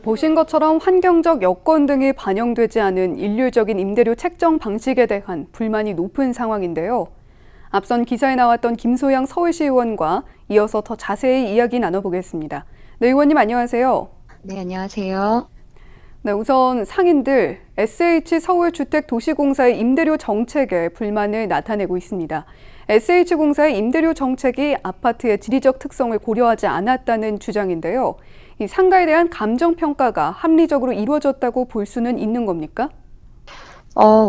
보신 것처럼 환경적 여건 등이 반영되지 않은 일률적인 임대료 책정 방식에 대한 불만이 높은 상황인데요. 앞선 기사에 나왔던 김소영 서울시 의원과 이어서 더 자세히 이야기 나눠보겠습니다. 네, 의원님 안녕하세요. 네, 안녕하세요. 네, 우선 상인들 SH서울주택도시공사의 임대료 정책에 불만을 나타내고 있습니다. SH공사의 임대료 정책이 아파트의 지리적 특성을 고려하지 않았다는 주장인데요. 이 상가에 대한 감정평가가 합리적으로 이루어졌다고 볼 수는 있는 겁니까?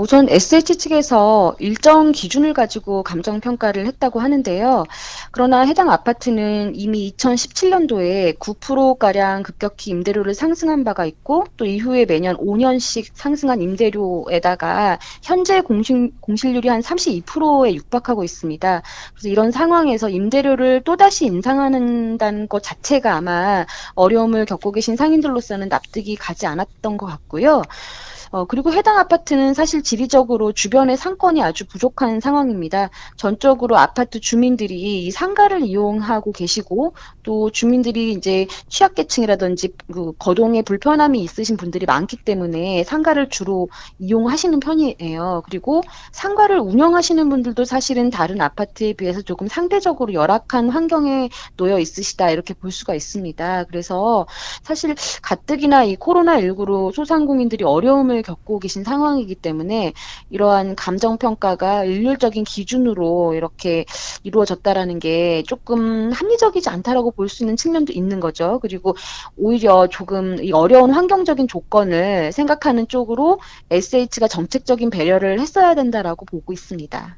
우선 SH 측에서 일정 기준을 가지고 감정평가를 했다고 하는데요. 그러나 해당 아파트는 이미 2017년도에 9%가량 급격히 임대료를 상승한 바가 있고, 또 이후에 매년 5년씩 상승한 임대료에다가 현재 공실률이 한 32%에 육박하고 있습니다. 그래서 이런 상황에서 임대료를 또다시 인상한다는 것 자체가 아마 어려움을 겪고 계신 상인들로서는 납득이 가지 않았던 것 같고요. 그리고 해당 아파트는 사실 지리적으로 주변의 상권이 아주 부족한 상황입니다. 전적으로 아파트 주민들이 이 상가를 이용하고 계시고, 또 주민들이 이제 취약계층이라든지 그 거동에 불편함이 있으신 분들이 많기 때문에 상가를 주로 이용하시는 편이에요. 그리고 상가를 운영하시는 분들도 사실은 다른 아파트에 비해서 조금 상대적으로 열악한 환경에 놓여 있으시다, 이렇게 볼 수가 있습니다. 그래서 사실 가뜩이나 이 코로나19로 소상공인들이 어려움을 겪고 계신 상황이기 때문에 이러한 감정평가가 일률적인 기준으로 이렇게 이루어졌다라는 게 조금 합리적이지 않다라고 볼 수 있는 측면도 있는 거죠. 그리고 오히려 조금 이 어려운 환경적인 조건을 생각하는 쪽으로 SH가 정책적인 배려를 했어야 된다라고 보고 있습니다.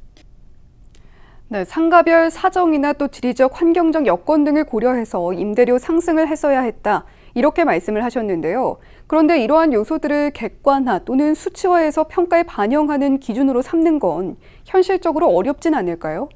네, 상가별 사정이나 또 지리적 환경적 여건 등을 고려해서 임대료 상승을 했어야 했다. 이렇게 말씀을 하셨는데요. 그런데 이러한 요소들을 객관화 또는 수치화해서 평가에 반영하는 기준으로 삼는 건 현실적으로 어렵진 않을까요?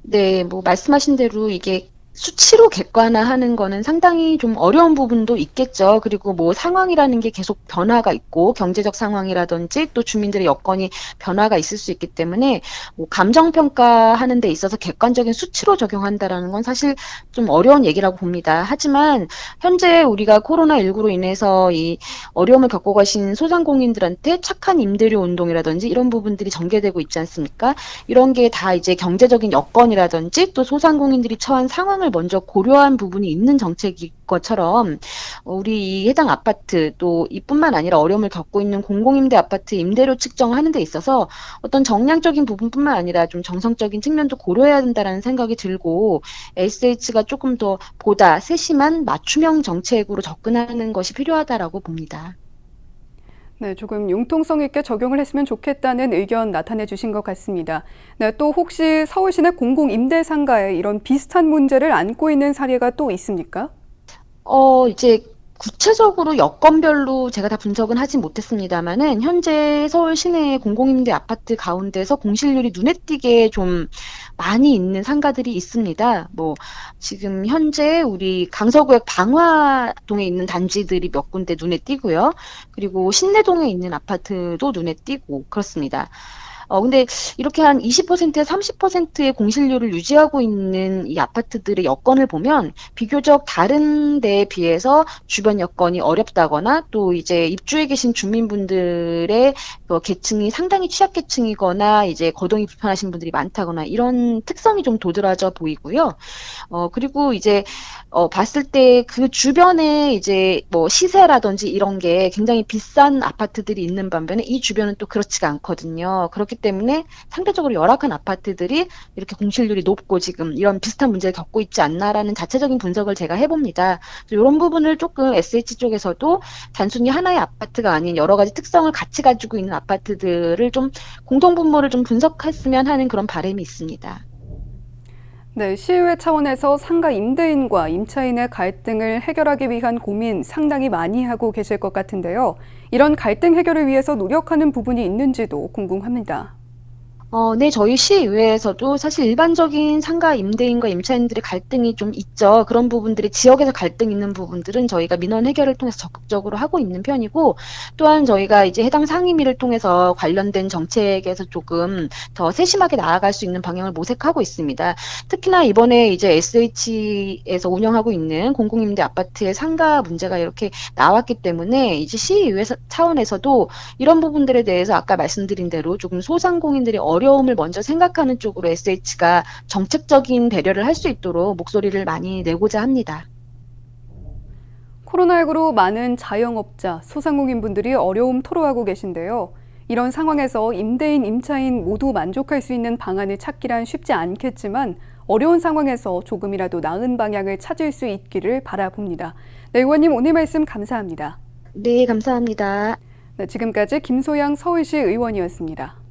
네, 뭐 말씀하신 대로 이게 수치로 객관화하는 거는 상당히 좀 어려운 부분도 있겠죠. 그리고 뭐 상황이라는 게 계속 변화가 있고, 경제적 상황이라든지 또 주민들의 여건이 변화가 있을 수 있기 때문에 뭐 감정 평가하는 데 있어서 객관적인 수치로 적용한다라는 건 사실 좀 어려운 얘기라고 봅니다. 하지만 현재 우리가 코로나19로 인해서 이 어려움을 겪고 가신 소상공인들한테 착한 임대료 운동이라든지 이런 부분들이 전개되고 있지 않습니까? 이런 게 다 이제 경제적인 여건이라든지 또 소상공인들이 처한 상황을 먼저 고려한 부분이 있는 정책인 것처럼, 우리 이 해당 아파트 또 이뿐만 아니라 어려움을 겪고 있는 공공임대 아파트 임대료 측정하는 데 있어서 어떤 정량적인 부분뿐만 아니라 좀 정성적인 측면도 고려해야 된다라는 생각이 들고, SH가 조금 더 보다 세심한 맞춤형 정책으로 접근하는 것이 필요하다라고 봅니다. 네, 조금 융통성 있게 적용을 했으면 좋겠다는 의견 나타내 주신 것 같습니다. 네, 또 혹시 서울시 내 공공임대상가에 이런 비슷한 문제를 안고 있는 사례가 또 있습니까? 이제 구체적으로 여건별로 제가 다 분석은 하진 못했습니다만은, 현재 서울 시내 공공임대 아파트 가운데서 공실률이 눈에 띄게 좀 많이 있는 상가들이 있습니다. 뭐 지금 현재 우리 강서구역 방화동에 있는 단지들이 몇 군데 눈에 띄고요. 그리고 신내동에 있는 아파트도 눈에 띄고 그렇습니다. 근데 이렇게 한 20%에 30%의 공실률을 유지하고 있는 이 아파트들의 여건을 보면 비교적 다른 데에 비해서 주변 여건이 어렵다거나, 또 이제 입주해 계신 주민분들의 계층이 상당히 취약계층이거나 이제 거동이 불편하신 분들이 많다거나 이런 특성이 좀 도드라져 보이고요. 그리고 이제 봤을 때 그 주변에 이제 뭐 시세라든지 이런 게 굉장히 비싼 아파트들이 있는 반면에 이 주변은 또 그렇지가 않거든요. 그렇기 때문에 상대적으로 열악한 아파트들이 이렇게 공실률이 높고 지금 이런 비슷한 문제를 겪고 있지 않나라는 자체적인 분석을 제가 해봅니다. 이런 부분을 조금 SH 쪽에서도 단순히 하나의 아파트가 아닌 여러 가지 특성을 같이 가지고 있는 아파트들을 좀 공통분모를 좀 분석했으면 하는 그런 바람이 있습니다. 네, 시의회 차원에서 상가 임대인과 임차인의 갈등을 해결하기 위한 고민 상당히 많이 하고 계실 것 같은데요. 이런 갈등 해결을 위해서 노력하는 부분이 있는지도 궁금합니다. 네, 저희 시의회에서도 사실 일반적인 상가 임대인과 임차인들의 갈등이 좀 있죠. 그런 부분들이 지역에서 갈등 있는 부분들은 저희가 민원 해결을 통해서 적극적으로 하고 있는 편이고, 또한 저희가 이제 해당 상임위를 통해서 관련된 정책에서 조금 더 세심하게 나아갈 수 있는 방향을 모색하고 있습니다. 특히나 이번에 이제 SH에서 운영하고 있는 공공임대 아파트의 상가 문제가 이렇게 나왔기 때문에 이제 시의회 차원에서도 이런 부분들에 대해서 아까 말씀드린 대로 조금 소상공인들이 어려움을 먼저 생각하는 쪽으로 SH가 정책적인 배려를 할 수 있도록 목소리를 많이 내고자 합니다. 코로나19로 많은 자영업자, 소상공인분들이 어려움 토로하고 계신데요. 이런 상황에서 임대인, 임차인 모두 만족할 수 있는 방안을 찾기란 쉽지 않겠지만 어려운 상황에서 조금이라도 나은 방향을 찾을 수 있기를 바라봅니다. 네, 의원님 오늘 말씀 감사합니다. 네, 감사합니다. 네, 지금까지 김소양 서울시 의원이었습니다.